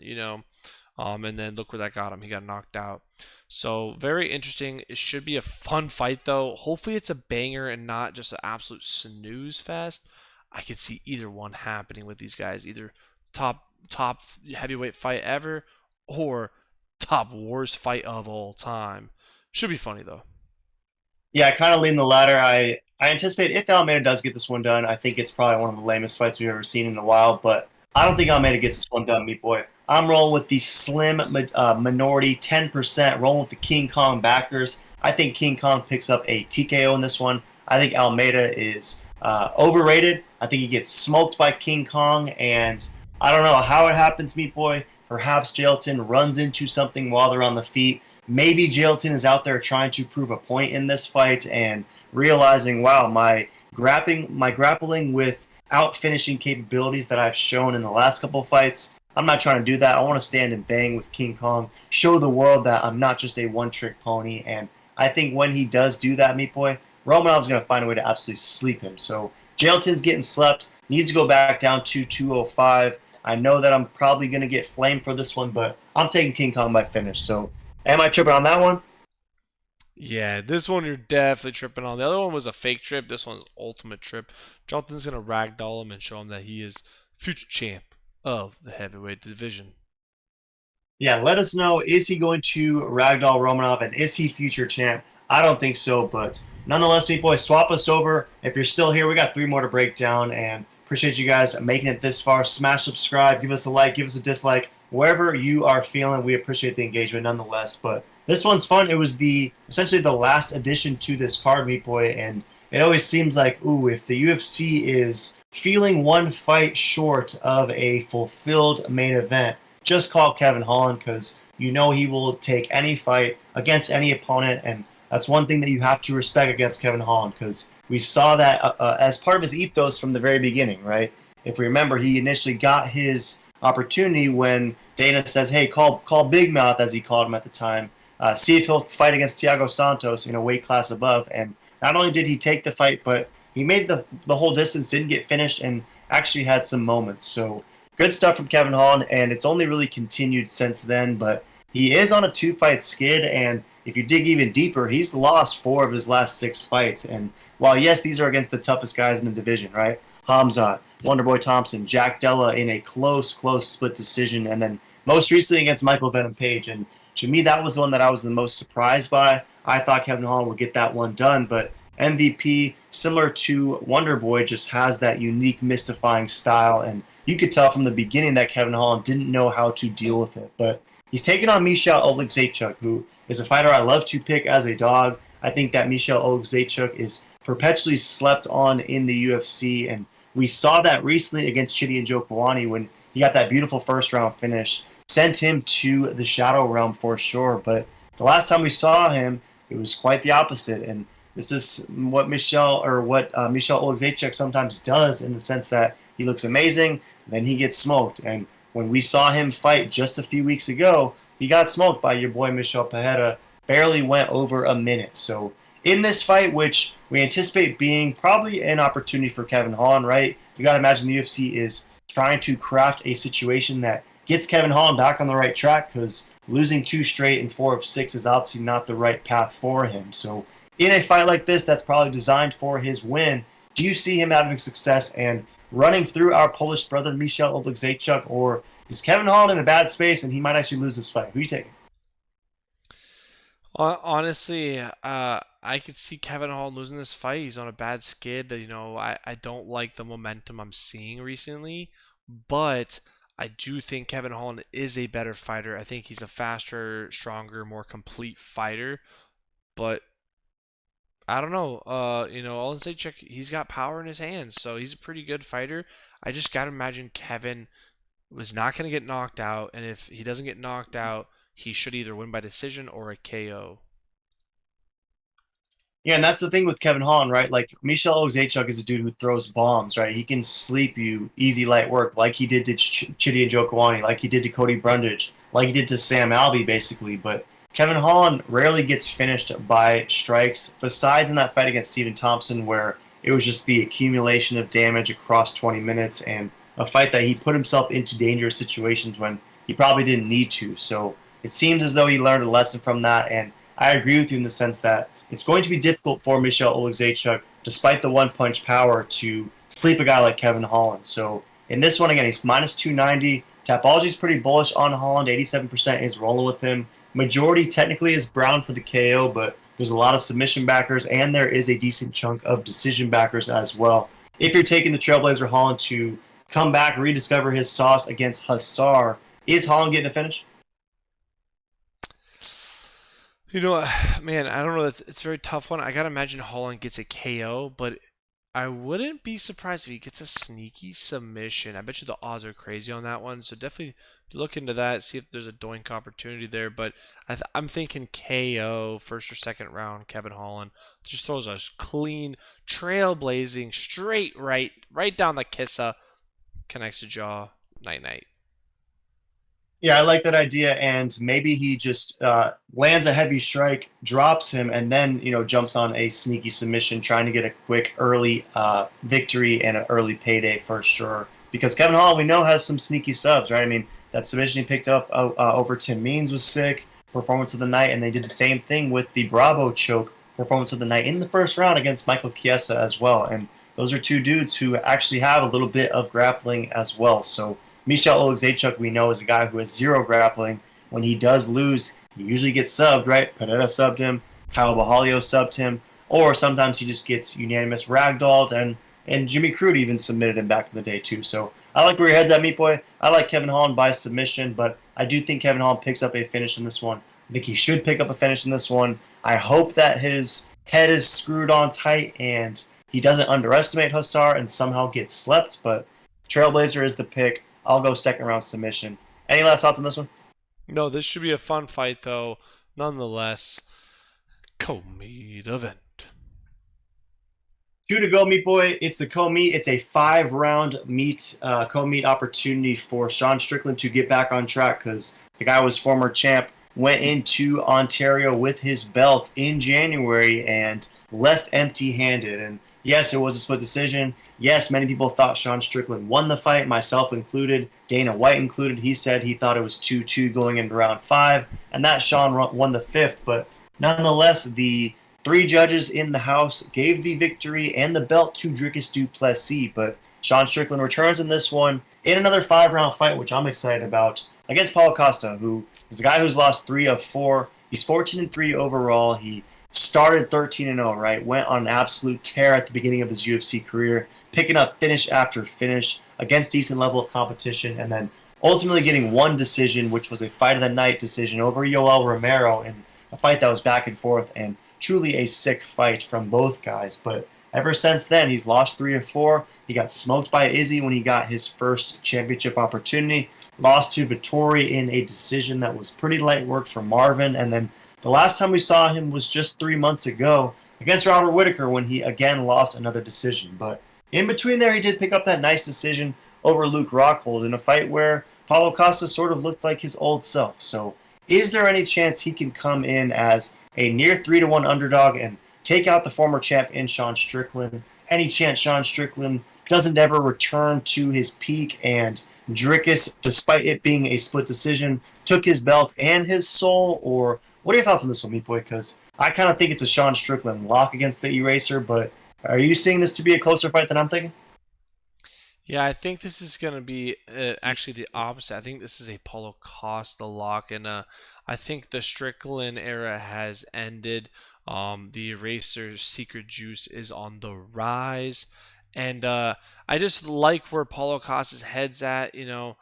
and then look where that got him. He got knocked out. So very interesting. It should be a fun fight, though. Hopefully it's a banger and not just an absolute snooze fest. I could see either one happening with these guys, either top heavyweight fight ever or top worst fight of all time. Should be funny, though. Yeah, I kind of lean the latter. I anticipate if Almeida does get this one done, I think it's probably one of the lamest fights we've ever seen in a while, but I don't think Almeida gets this one done, Meat Boy. I'm rolling with the slim minority, 10%, rolling with the King Kong backers. I think King Kong picks up a TKO in this one. I think Almeida is overrated. I think he gets smoked by King Kong, and I don't know how it happens, Meat Boy. Perhaps Jalton runs into something while they're on the feet. Maybe Jalton is out there trying to prove a point in this fight and realizing, wow, my grappling with out-finishing capabilities that I've shown in the last couple of fights, I'm not trying to do that. I want to stand and bang with King Kong, show the world that I'm not just a one-trick pony. And I think when he does do that, Meat Boy, Romanov's going to find a way to absolutely sleep him. So Jalton's getting slept, needs to go back down to 205. I know that I'm probably going to get flamed for this one, but I'm taking King Kong by finish. So am I tripping on that one? Yeah, this one you're definitely tripping on. The other one was a fake trip. This one's ultimate trip. Jalton's going to ragdoll him and show him that he is future champ of the heavyweight division. Yeah, let us know. Is he going to ragdoll Romanov, and is he future champ? I don't think so, but nonetheless, Meat Boy, swap us over. If you're still here, we got 3 more to break down, and appreciate you guys making it this far. Smash subscribe, give us a like, give us a dislike. Wherever you are feeling, we appreciate the engagement nonetheless. But this one's fun. It was essentially the last addition to this card, Meat Boy, and it always seems like, ooh, if the UFC is feeling one fight short of a fulfilled main event, just call Kevin Holland, because you know he will take any fight against any opponent, and that's one thing that you have to respect against Kevin Holland, because we saw that as part of his ethos from the very beginning, right? If we remember, he initially got his opportunity when Dana says, hey, call Big Mouth, as he called him at the time, see if he'll fight against Thiago Santos in a weight class above. And not only did he take the fight, but he made the whole distance, didn't get finished, and actually had some moments. So good stuff from Kevin Holland, and it's only really continued since then. But he is on a 2-fight skid, and if you dig even deeper, he's lost 4 of his last 6 fights. And while, yes, these are against the toughest guys in the division, right? Hamza, Wonderboy Thompson, Jack Della in a close split decision, and then most recently against Michael Venom Page. And to me, that was the one that I was the most surprised by. I thought Kevin Holland would get that one done, but MVP, similar to Wonderboy, just has that unique, mystifying style, and you could tell from the beginning that Kevin Holland didn't know how to deal with it. But he's taken on Michal Oleksiejczuk, who is a fighter I love to pick as a dog. I think that Michal Oleksiejczuk is perpetually slept on in the UFC, and we saw that recently against Chidi Njokuani when he got that beautiful first-round finish, sent him to the Shadow Realm for sure. But the last time we saw him, it was quite the opposite, and this is what Michal Oleksiejczuk sometimes does, in the sense that he looks amazing, then he gets smoked. And when we saw him fight just a few weeks ago, he got smoked by your boy Michel Pereira, barely went over a minute. So in this fight, which we anticipate being probably an opportunity for Kevin Holland, right? You got to imagine the UFC is trying to craft a situation that gets Kevin Holland back on the right track, because losing 2 straight and 4 of 6 is obviously not the right path for him. So in a fight like this that's probably designed for his win, do you see him having success and running through our Polish brother Michal Oleksiejczuk, or is Kevin Holland in a bad space and he might actually lose this fight? Who are you taking? Honestly, I could see Kevin Holland losing this fight. He's on a bad skid. I don't like the momentum I'm seeing recently, but I do think Kevin Holland is a better fighter. I think he's a faster, stronger, more complete fighter, but I don't know. Oleksiejczuk, he's got power in his hands, so he's a pretty good fighter. I just gotta imagine Kevin was not gonna get knocked out, and if he doesn't get knocked out, he should either win by decision or a KO. Yeah, and that's the thing with Kevin Holland, right? Like, Michal Oleksiejczuk is a dude who throws bombs, right? He can sleep you easy, light work, like he did to Chidi Njokuani, like he did to Cody Brundage, like he did to Sam Alvey, basically. But Kevin Holland rarely gets finished by strikes, besides in that fight against Stephen Thompson, where it was just the accumulation of damage across 20 minutes, and a fight that he put himself into dangerous situations when he probably didn't need to. So it seems as though he learned a lesson from that, and I agree with you in the sense that it's going to be difficult for Michal Oleksiejczuk, despite the one-punch power, to sleep a guy like Kevin Holland. So in this one, again, he's minus 290. Tapology's pretty bullish on Holland. 87% is rolling with him. Majority technically is Brown for the KO, but there's a lot of submission backers, and there is a decent chunk of decision backers as well. If you're taking the Trailblazer Holland to come back, rediscover his sauce against Hussar, is Holland getting a finish? You know, man, I don't know. It's a very tough one. I gotta imagine Holland gets a KO, but I wouldn't be surprised if he gets a sneaky submission. I bet you the odds are crazy on that one. So definitely look into that, see if there's a doink opportunity there. But I'm thinking KO, first or second round, Kevin Holland. Just throws a clean, trailblazing, straight right down the kissa, connects the jaw, night-night. Yeah, I like that idea, and maybe he just lands a heavy strike, drops him, and then jumps on a sneaky submission, trying to get a quick early victory and an early payday for sure. Because Kevin Holland, we know, has some sneaky subs, right? I mean, that submission he picked up over Tim Means was sick, performance of the night, and they did the same thing with the Bravo choke performance of the night in the first round against Michael Chiesa as well. And those are two dudes who actually have a little bit of grappling as well. So Michal Oleksiejczuk, we know, is a guy who has 0 grappling. When he does lose, he usually gets subbed, right? Pereira subbed him, Kyle Bahalio subbed him, or sometimes he just gets unanimous ragdolled, and Jimmy Crude even submitted him back in the day too. So I like where your head's at, Meat Boy. I like Kevin Holland by submission, but I do think Kevin Holland picks up a finish in this one. I think he should pick up a finish in this one. I hope that his head is screwed on tight and he doesn't underestimate Hussar and somehow gets slept, but Trailblazer is the pick. I'll go second round submission. Any last thoughts on this one? No, this should be a fun fight, though. Nonetheless, co-main event. 2 to go, meat boy. It's the co-meat. It's a 5-round co-meat opportunity for Sean Strickland to get back on track because the guy was former champ, went into Ontario with his belt in January and left empty-handed. And yes, it was a split decision. Yes, many people thought Sean Strickland won the fight, myself included, Dana White included. He said he thought it was 2-2 going into round 5, and that Sean won the 5th. But nonetheless, the 3 judges in the house gave the victory and the belt to Dricus du Plessis, but Sean Strickland returns in this one in another 5-round fight, which I'm excited about, against Paulo Costa, who is a guy who's lost 3 of 4. He's 14-3 overall. He started 13-0, right? Went on an absolute tear at the beginning of his UFC career, picking up finish after finish against decent level of competition, and then ultimately getting one decision, which was a fight of the night decision over Yoel Romero in a fight that was back and forth, and truly a sick fight from both guys. But ever since then, he's lost 3 of 4. He got smoked by Izzy when he got his first championship opportunity. Lost to Vettori in a decision that was pretty light work for Marvin. And then the last time we saw him was just 3 months ago against Robert Whittaker when he again lost another decision. But in between there, he did pick up that nice decision over Luke Rockhold in a fight where Paulo Costa sort of looked like his old self. So is there any chance he can come in as a near 3-1 underdog and take out the former champ in Sean Strickland? Any chance Sean Strickland doesn't ever return to his peak and Dricus, despite it being a split decision, took his belt and his soul? Or what are your thoughts on this one, Meat Boy? Because I kind of think it's a Sean Strickland lock against the Eraser, but are you seeing this to be a closer fight than I'm thinking? Yeah, I think this is going to be actually the opposite. I think this is a Paulo Costa lock, and I think the Strickland era has ended. The Eraser's secret juice is on the rise, and I just like where Paulo Costa's head's at. He's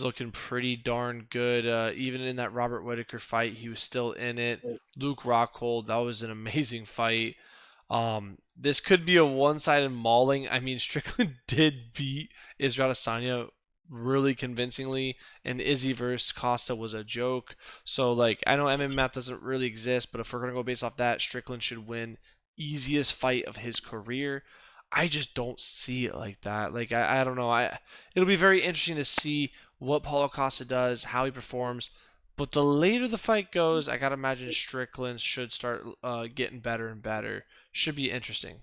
looking pretty darn good. Even in that Robert Whittaker fight, he was still in it. Luke Rockhold, that was an amazing fight. This could be a one-sided mauling. I mean, Strickland did beat Israel Adesanya really convincingly, and Izzy versus Costa was a joke. So, like, I know MMA math doesn't really exist, but if we're gonna go based off that, Strickland should win easiest fight of his career. I just don't see it like that. Like, I don't know. It'll be very interesting to see what Paulo Costa does, how he performs. But the later the fight goes, I gotta imagine Strickland should start getting better and better. Should be interesting.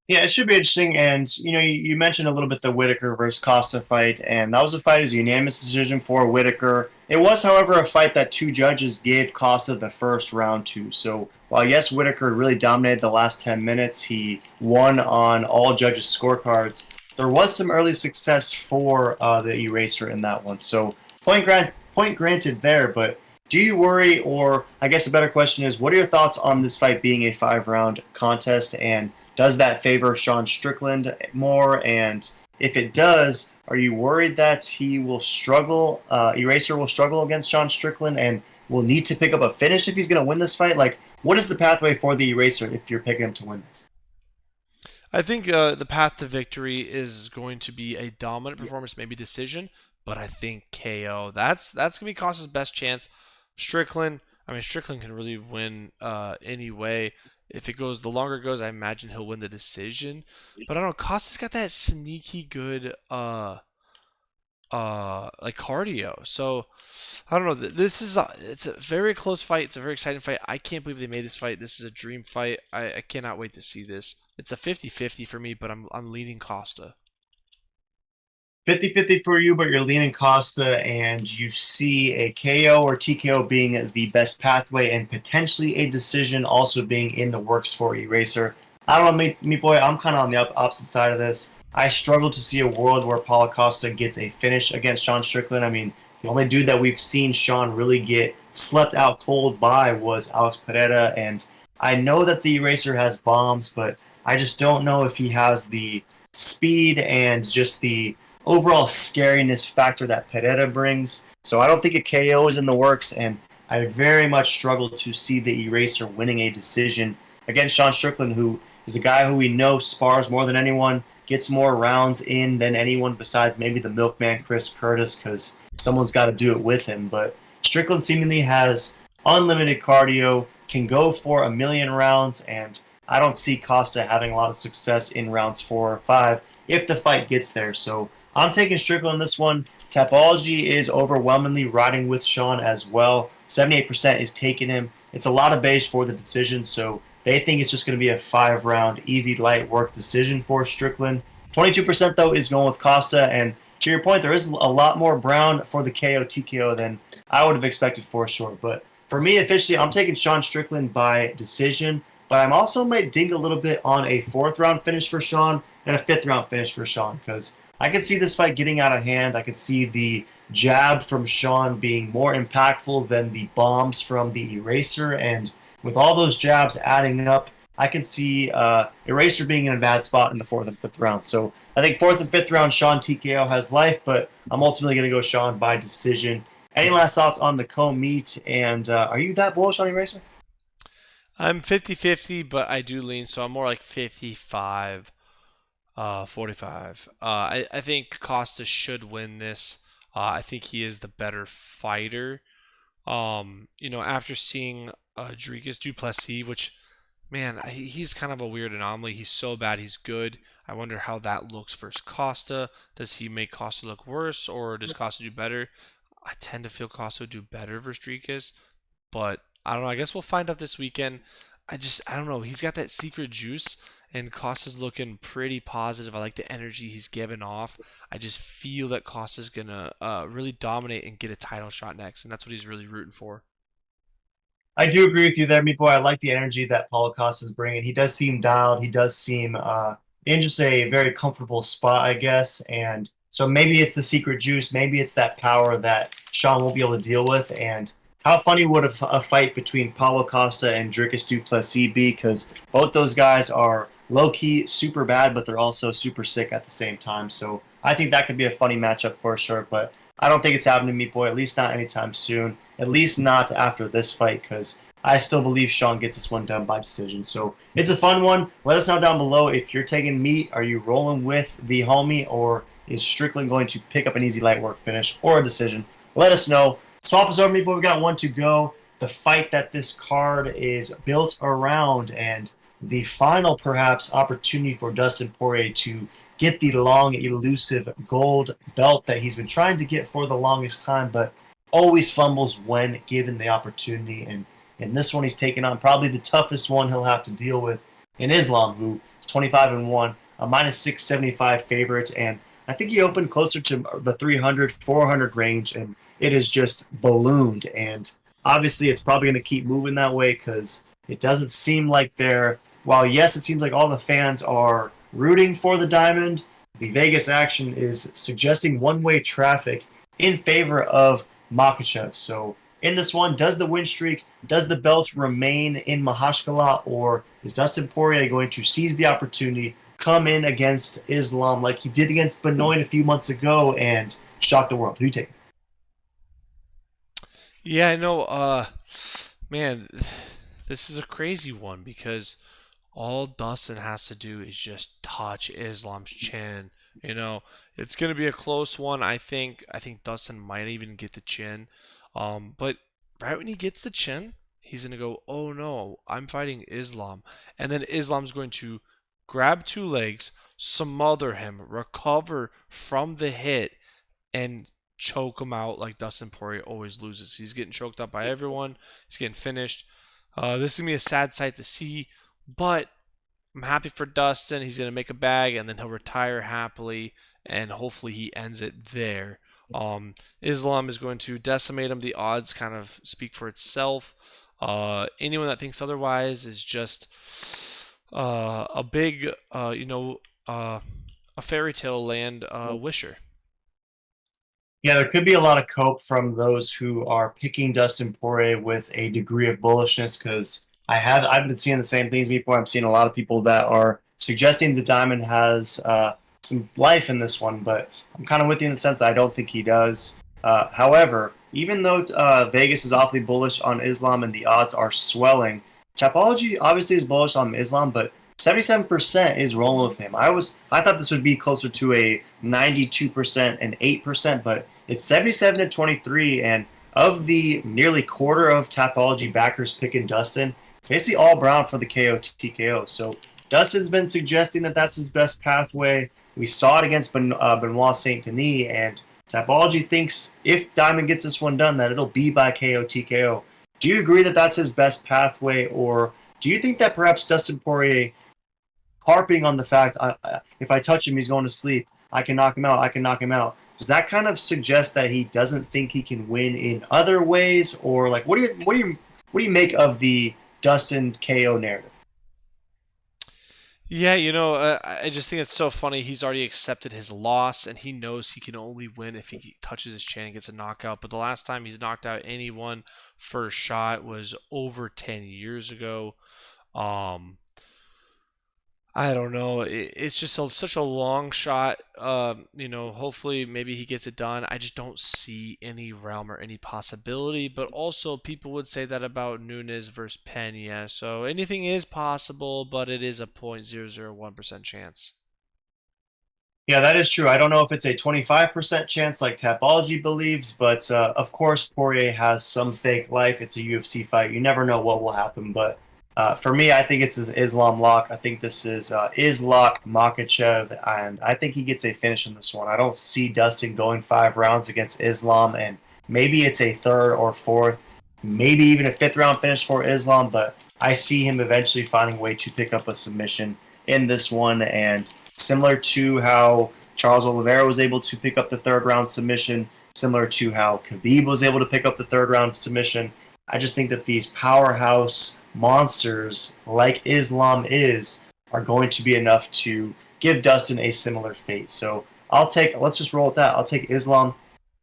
Yeah, it should be interesting. And, you mentioned a little bit the Whittaker versus Costa fight, and that was a fight as a unanimous decision for Whittaker. It was, however, a fight that 2 judges gave Costa the first round to. So while, yes, Whittaker really dominated the last 10 minutes, he won on all judges' scorecards. There was some early success for the Eraser in that one. So point granted there, but do you worry, or I guess a better question is, what are your thoughts on this fight being a 5-round contest, and does that favor Sean Strickland more? And if it does, are you worried that he will struggle, Eraser will struggle against Sean Strickland and will need to pick up a finish if he's going to win this fight? Like, what is the pathway for the Eraser if you're picking him to win this? I think the path to victory is going to be a dominant performance, maybe decision, but I think KO. That's gonna be Costa's best chance. Strickland, I mean Strickland can really win any way. If it goes, the longer it goes, I imagine he'll win the decision. But I don't know, Costa's got that sneaky good like cardio. So I don't know. This is it's a very close fight. It's a very exciting fight. I can't believe they made this fight. This is a dream fight. I cannot wait to see this. It's a 50-50 for me, but I'm leaning Costa. 50-50 for you, but you're leaning Costa, and you see a KO or TKO being the best pathway, and potentially a decision also being in the works for Eraser. I don't know, Meat Boy, I'm kind of on the opposite side of this. I struggle to see a world where Paulo Costa gets a finish against Sean Strickland. I mean, the only dude that we've seen Sean really get slept out cold by was Alex Pereira, and I know that the Eraser has bombs, but I just don't know if he has the speed and just the overall scariness factor that Pereira brings. So I don't think a KO is in the works, and I very much struggle to see the Eraser winning a decision against Sean Strickland, who is a guy who we know spars more than anyone, gets more rounds in than anyone besides maybe the milkman Chris Curtis, because someone's got to do it with him. But Strickland seemingly has unlimited cardio, can go for 1,000,000 rounds, and I don't see Costa having a lot of success in rounds 4 or 5 if the fight gets there. So I'm taking Strickland on this one. Tapology is overwhelmingly riding with Sean as well. 78% is taking him. It's a lot of base for the decision, so they think it's just going to be a 5-round, easy, light work decision for Strickland. 22%, though, is going with Costa, and to your point, there is a lot more Brown for the KO TKO than I would have expected for sure. But for me, officially, I'm taking Sean Strickland by decision, but I'm also might ding a little bit on a 4th-round finish for Sean and a 5th-round finish for Sean, because I could see this fight getting out of hand. I could see the jab from Sean being more impactful than the bombs from the Eraser, and with all those jabs adding up, I can see Eraser being in a bad spot in the 4th and 5th round. So I think 4th and 5th round, Sean TKO has life, but I'm ultimately going to go Sean by decision. Any last thoughts on the co-meet, and are you that bullish on Eraser? I'm 50-50, but I do lean, so I'm more like 55. 45. I think Costa should win this. I think he is the better fighter. After seeing Dricus du Plessis, which, man, he's kind of a weird anomaly. He's so bad, he's good. I wonder how that looks versus Costa. Does he make Costa look worse, or does Costa do better? I tend to feel Costa would do better versus Dricus, but I don't know. I guess we'll find out this weekend. I don't know. He's got that secret juice, and Costa's looking pretty positive. I like the energy he's giving off. I just feel that Costa's going to really dominate and get a title shot next, and that's what he's really rooting for. I do agree with you there, Meat Boy. I like the energy that Paulo Costa's bringing. He does seem dialed. He does seem in just a very comfortable spot, I guess. And so maybe it's the secret juice. Maybe it's that power that Sean won't be able to deal with. And how funny would a fight between Paulo Costa and Dricus du Plessis be? Because both those guys are low-key super bad, but they're also super sick at the same time. So I think that could be a funny matchup for sure. But I don't think it's happening, Meat Boy, at least not anytime soon. At least not after this fight, because I still believe Sean gets this one done by decision. So it's a fun one. Let us know down below if you're taking meat. Are you rolling with the homie, or is Strickland going to pick up an easy light work finish or a decision? Let us know. Swap us over, Meat Boy. We got one to go. The fight that this card is built around, and the final, perhaps, opportunity for Dustin Poirier to get the long, elusive gold belt that he's been trying to get for the longest time, but always fumbles when given the opportunity. And in this one, he's taking on probably the toughest one he'll have to deal with in Islam, who is 25-1, a -675 favorite, and I think he opened closer to the 300, 400 range, and it is just ballooned. And obviously, it's probably going to keep moving that way, because it doesn't seem like while yes, it seems like all the fans are rooting for the diamond, the Vegas action is suggesting one-way traffic in favor of Makhachev. So in this one, does the win streak, does the belt remain in Mahashkala, or is Dustin Poirier going to seize the opportunity, come in against Islam like he did against Benoit a few months ago, and shock the world? Who you take? Yeah, I know. Man, this is a crazy one, because all Dustin has to do is just touch Islam's chin. It's going to be a close one. I think Dustin might even get the chin. But right when he gets the chin, he's going to go, oh no, I'm fighting Islam. And then Islam's going to grab 2 legs, smother him, recover from the hit, and choke him out like Dustin Poirier always loses. He's getting choked up by everyone. He's getting finished. This is going to be a sad sight to see, but I'm happy for Dustin. He's going to make a bag, and then he'll retire happily, and hopefully he ends it there. Islam is going to decimate him. The odds kind of speak for itself. Anyone that thinks otherwise is just a big, a fairy tale land wisher. Yeah, there could be a lot of cope from those who are picking Dustin Poirier with a degree of bullishness, because I've been seeing the same things before. I'm seeing a lot of people that are suggesting the diamond has some life in this one, but I'm kind of with you in the sense that I don't think he does. However, even though Vegas is awfully bullish on Islam and the odds are swelling, Tapology obviously is bullish on Islam, but 77% is rolling with him. I thought this would be closer to a 92% and 8%, but it's 77 to 23. And of the nearly quarter of Tapology backers picking Dustin, it's basically all Brown for the KO TKO. So Dustin's been suggesting that that's his best pathway. We saw it against Benoit Saint Denis, and Tapology thinks if Diamond gets this one done, that it'll be by KO TKO. Do you agree that that's his best pathway, or do you think that perhaps Dustin Poirier harping on the fact if I touch him, he's going to sleep. I can knock him out. I can knock him out. Does that kind of suggest that he doesn't think he can win in other ways, or like what do you make of the Dustin KO narrative? Yeah, I just think it's so funny. He's already accepted his loss, and he knows he can only win if he touches his chin and gets a knockout. But the last time he's knocked out anyone first shot was over 10 years ago. I don't know. It's just such a long shot. Hopefully maybe he gets it done. I just don't see any realm or any possibility. But also, people would say that about Nunes versus Pena. So anything is possible, but it is a 0.001% chance. Yeah, that is true. I don't know if it's a 25% chance like Tapology believes, but of course Poirier has some fake life. It's a UFC fight. You never know what will happen, but for me, I think it's Islam lock. I think this is Islock Makhachev, and I think he gets a finish in this one. I don't see Dustin going 5 rounds against Islam, and maybe it's a 3rd or 4th, maybe even a 5th round finish for Islam, but I see him eventually finding a way to pick up a submission in this one, and similar to how Charles Oliveira was able to pick up the 3rd round submission, similar to how Khabib was able to pick up the 3rd round submission, I just think that these powerhouse monsters like Islam are going to be enough to give Dustin a similar fate. So let's just roll with that. I'll take Islam.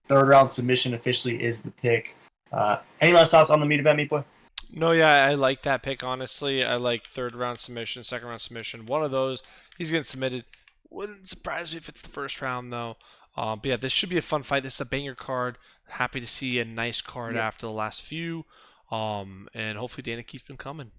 3rd round submission officially is the pick. Any last thoughts on the meat event, Meat Boy? No, yeah, I like that pick, honestly. I like 3rd round submission, 2nd round submission. One of those, he's getting submitted. Wouldn't surprise me if it's the 1st round, though. But yeah, this should be a fun fight. This is a banger card. Happy to see a nice card after the last few. And hopefully Dana keeps them coming.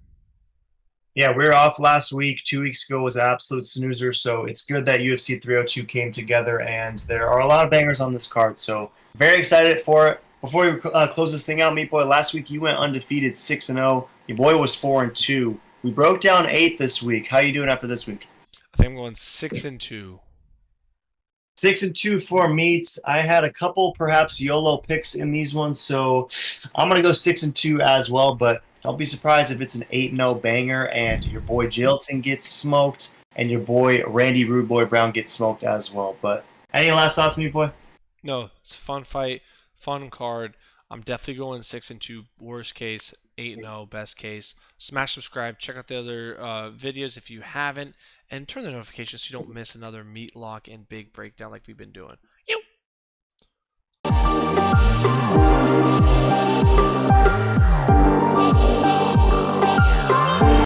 Yeah, we were off last week. 2 weeks ago was an absolute snoozer, so it's good that UFC 302 came together, and there are a lot of bangers on this card. So very excited for it. Before we close this thing out, Meat Boy, last week you went undefeated 6-0. Your boy was 4-2. We broke down 8 this week. How you doing after this week? I think I'm going 6-2. 6-2 for Meats. I had a couple perhaps YOLO picks in these ones, so I'm gonna go 6-2 as well. But don't be surprised if it's an 8-0 banger and your boy Jilton gets smoked and your boy Randy Rude Boy Brown gets smoked as well. But any last thoughts, Meat Boy? No, it's a fun fight, fun card. I'm definitely going 6-2. Worst case, 8-0. Best case. Smash subscribe. Check out the other videos if you haven't, and turn the notifications so you don't miss another Meatlock and big breakdown like we've been doing.